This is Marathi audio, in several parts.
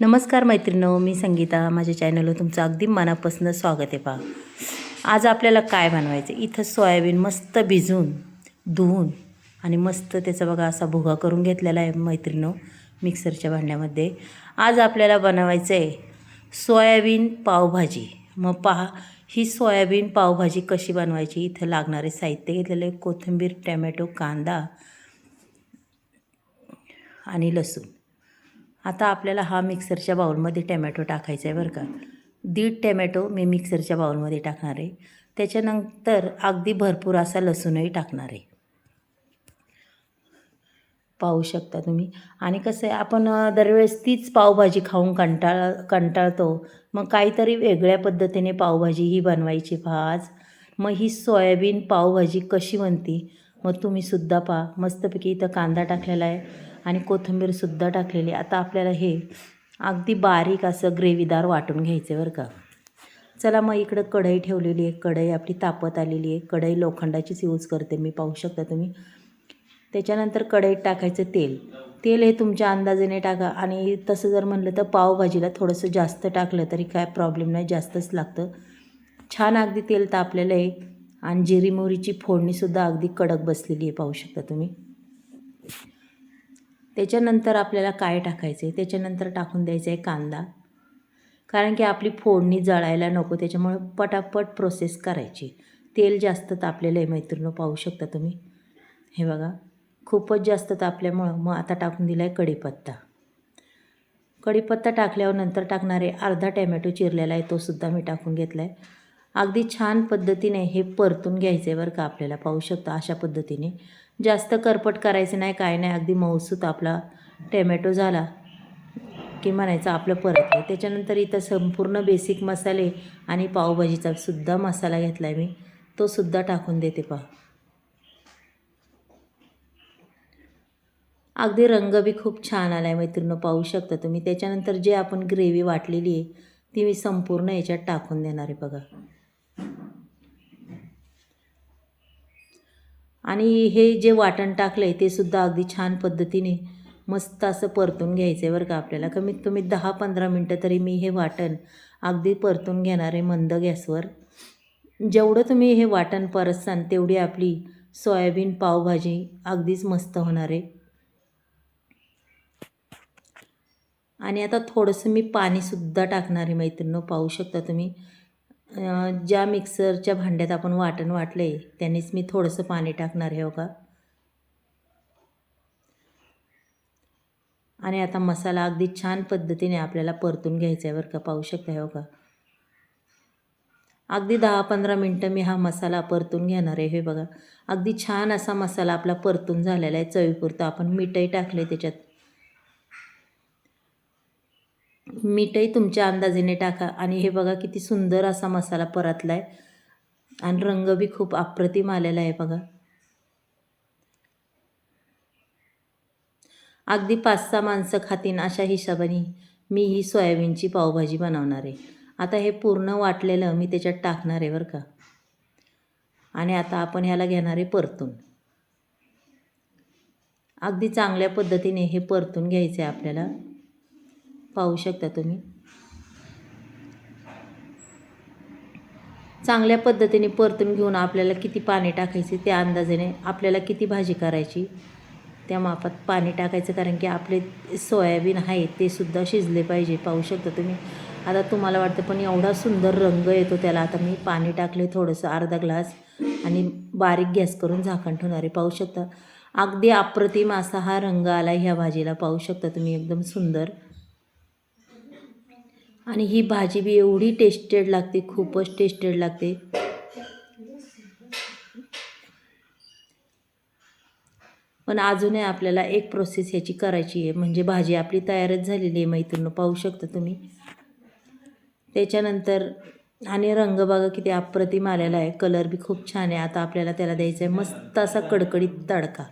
नमस्कार मैत्रिणींनो, मी संगीता. माझ्या चॅनलवर तुमचं अगदी मनापासून स्वागत आहे. पहा, आज आपल्याला काय बनवायचं. इथं सोयाबीन मस्त भिजवून धुवून आणि मस्त त्याचा बघा असा भुगा करून घेतलेला आहे मैत्रिणींनो, मिक्सरच्या भांड्यामध्ये. आज आपल्याला बनवायचं आहे सोयाबीन पावभाजी. मग पहा, ही सोयाबीन पावभाजी कशी बनवायची. इथं लागणारे साहित्य घेतलेले आहे: कोथिंबीर, टॅमॅटो, कांदा आणि लसूण. आता आपल्याला हा मिक्सरच्या बाउलमध्ये टॅमॅटो टाकायचा आहे बरं का. 1.5 टॅमॅटो मी मिक्सरच्या बाउलमध्ये टाकणार आहे. त्याच्यानंतर अगदी भरपूर असा लसूणही टाकणार आहे, पाहू शकता तुम्ही. आणि कसं आहे, आपण दरवेळेस तीच पावभाजी खाऊन कंटाळतो. मग काहीतरी वेगळ्या पद्धतीने पावभाजी ही बनवायची पहा आज. मग ही सोयाबीन पावभाजी कशी बनती मग तुम्हीसुद्धा पहा. मस्तपैकी इथं कांदा टाकलेला आहे आणि कोथिंबीरसुद्धा टाकलेली. आता आपल्याला हे अगदी बारीक असं ग्रेव्हीदार वाटून घ्यायचं बरं का. चला, मग इकडं कढई ठेवलेली आहे. कढई आपली तापत आलेली आहे. कढई लोखंडाचीच यूज करते मी, पाहू शकता तुम्ही. त्याच्यानंतर कढईत टाकायचं तेल. तेल हे तुमच्या अंदाजाने टाका. आणि तसं जर म्हणलं तर पावभाजीला थोडंसं जास्त टाकलं तरी काय प्रॉब्लेम नाही, जास्तच लागतं. छान अगदी तेल तापलेलं आहे आणि जिरी मोहरीची फोडणीसुद्धा अगदी कडक बसलेली आहे, पाहू शकता तुम्ही. त्याच्यानंतर आपल्याला काय टाकायचं आहे, त्याच्यानंतर टाकून द्यायचं आहे कांदा. कारण की आपली फोडणी जळायला नको, त्याच्यामुळे पटापट प्रोसेस करायची. तेल जास्त तापलेलं आहे मैत्रिणींनो, पाहू शकता तुम्ही. हे बघा, खूपच जास्त तापल्यामुळं मग आता टाकून दिला आहे कढीपत्ता. कढीपत्ता टाकल्यावर नंतर टाकणारे अर्धा टॅमॅटो चिरलेला आहे, तोसुद्धा मी टाकून घेतला आहे. अगदी छान पद्धतीने हे परतून घ्यायचं आहे बरं का आपल्याला, पाहू शकता अशा पद्धतीने. जास्त करपट करायचं नाही, काय नाही. अगदी मऊसूत आपला टॅमॅटो झाला की म्हणायचं आपलं परतलं. त्याच्यानंतर इथं संपूर्ण बेसिक मसाले आणि पावभाजीचा सुद्धा मसाला घेतला आहे मी, तोसुद्धा टाकून देते पहा. अगदी रंग बी खूप छान आला आहे मैत्रिणींनो, पाहू शकता तुम्ही. त्याच्यानंतर जे आपण ग्रेव्ही वाटलेली आहे ती मी संपूर्ण याच्यात टाकून देणार आहे बघा. आणि हे जे वाटण टाकलं आहे ते सुद्धा अगदी छान पद्धतीने मस्त असं परतून घ्यायचं आहे बरं का आपल्याला. कमीत कमी 10-15 मिनटं तरी मी हे वाटण अगदी परतून घेणार आहे मंद गॅसवर. जेवढं तुम्ही हे वाटण परतसान तेवढी आपली सोयाबीन पावभाजी अगदीच मस्त होणार आहे. आणि आता थोडंसं मी पाणीसुद्धा टाकणार आहे मैत्रिणींनो, पाहू शकता तुम्ही. ज्या मिक्सरच्या भांड्यात आपण वाटण वाटलं आहे त्यानेच मी थोडंसं पाणी टाकणार आहे बघा. आणि आता मसाला अगदी छान पद्धतीने आपल्याला परतून घ्यायचा आहे बरं का, पाहू शकता. हे बघा, अगदी 10-15 मिनटं मी हा मसाला परतून घेणार आहे. हे बघा, अगदी छान असा मसाला आपला परतून झालेला आहे. चवीपुरतं आपण मीठही टाकले त्याच्यात. मीठही तुमच्या अंदाजाने टाका. आणि हे बघा किती सुंदर असा मसाला परतला आहे आणि रंग बी खूप अप्रतिम आलेला आहे बघा. अगदी 5-6 माणसं खातीन अशा हिशोबाने मी ही सोयाबीनची पावभाजी बनवणार आहे. आता हे पूर्ण वाटलेलं मी त्याच्यात टाकणार आहे बरं का. आणि आता आपण ह्याला घेणार आहे परतून. अगदी चांगल्या पद्धतीने हे परतून घ्यायचं आहे आपल्याला, पाहू शकता तुम्ही. चांगल्या पद्धतीने परतून घेऊन आपल्याला किती पाणी टाकायचे त्या अंदाजाने, आपल्याला किती भाजी करायची त्या मापात पाणी टाकायचं. कारण की आपले सोयाबीन आहे ते सुद्धा शिजले पाहिजे, पाहू शकता तुम्ही. आता तुम्हाला वाटतं पण एवढा सुंदर रंग येतो त्याला. आता मी पाणी टाकले थोडंसं, अर्धा ग्लास, आणि बारीक गॅस करून झाकण ठेवणार आहे, पाहू शकता. अगदी अप्रतिम असा हा रंग आला ह्या भाजीला, पाहू शकता तुम्ही, एकदम सुंदर. आणि ही भाजी बी एवढी टेस्टेड लागते, खूपच टेस्टेड लागते. पण अजूनही आपल्याला एक प्रोसेस ह्याची करायची आहे. म्हणजे भाजी आपली तयारच झालेली आहे मैत्रिणींनो, पाहू शकता तुम्ही. त्याच्यानंतर आणि रंग बघा किती अप्रतिम आलेला आहे, कलर बी खूप छान आहे. आता आपल्याला त्याला द्यायचा आहे मस्त असा कडकडीत तडका.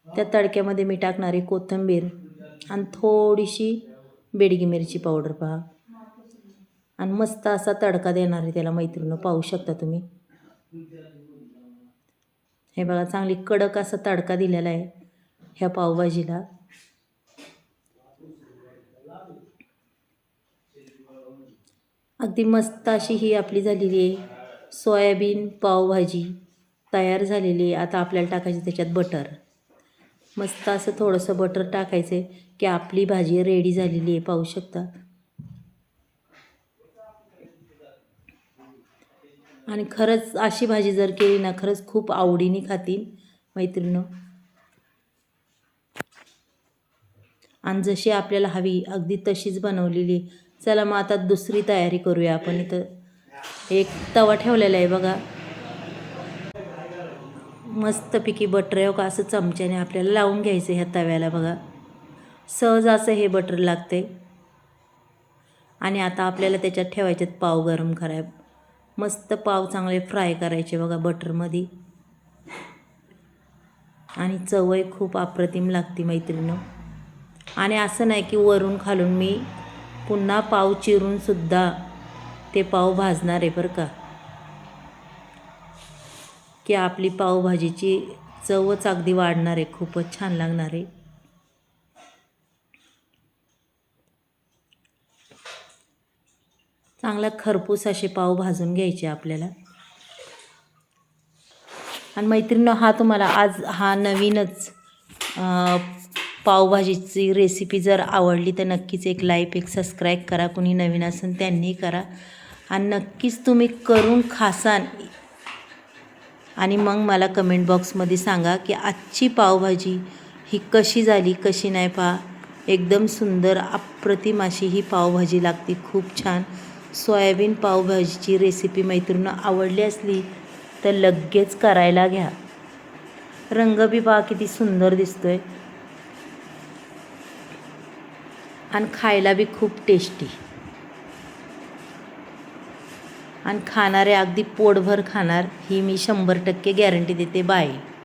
त्या तडक्यामध्ये मी टाकणारी कोथिंबीर आणि थोडीशी बेडगी मिरची पावडर पहा. आणि मस्त असा तडका देणार आहे त्याला मैत्रिणींनो, पाहू शकता तुम्ही. हे बघा, चांगली कडक असा तडका दिलेला आहे ह्या पावभाजीला. अगदी मस्त अशी ही आपली झालेली आहे सोयाबीन पावभाजी तयार झालेली आहे. आता आपल्याला टाकायची त्याच्यात बटर. मस्त असं थोडंसं बटर टाकायचं आहे की आपली भाजी रेडी झालेली आहे. पाहू शकता. आणि खरंच अशी भाजी जर केली ना खरंच खूप आवडीने खातील मैत्रिणींनो. आणि जशी आपल्याला हवी अगदी तशीच बनवलेली. चला मग आता दुसरी तयारी करूया आपण. इथं एक तवा ठेवलेला आहे बघा. मस्तपैकी बटर आहे का असं चमच्याने आपल्याला लावून घ्यायचं ह्या तव्याला बघा. सहज असं हे बटर लागते. आणि आता आपल्याला त्याच्यात ठेवायचे पाव गरम कराय. मस्त पाव चांगले फ्राय करायचे बघा बटरमध्ये. आणि चवही खूप अप्रतिम लागते मैत्रिणींनो. आणि असं नाही की वरून खालून मी पुन्हा पाव चिरून सुद्धा ते पाव भाजणार आहे बरं का, की आपली पावभाजीची चवच अगदी वाढणार आहे. खूपच छान लागणार आहे. चांगला खरपूस असे पाव भाजून घ्यायचे आपल्याला. आणि मैत्रिणींनो हा तुम्हाला आज हा नवीनच पावभाजीची रेसिपी जर आवडली तर नक्कीच एक लाईक एक सबस्क्राईब करा. कोणी नवीन असेल त्यांनी करा. आणि नक्कीच तुम्ही करून खासाल. आणि मग मला कमेंट बॉक्समध्ये सांगा की आजची पावभाजी ही कशी झाली कशी नाही. पहा एकदम सुंदर अप्रतिम अशी ही पावभाजी लागते. खूप छान. सोयाबीन पावभाजीची रेसिपी मैत्रिणींनो आवडली असली तर लगेच करायला घ्या. रंग बी पहा किती सुंदर दिसतोय. आणि खायला बी खूप टेस्टी. आणि खाणारे अगदी पोटभर खाणार ही मी 100% गॅरंटी देते. बाय.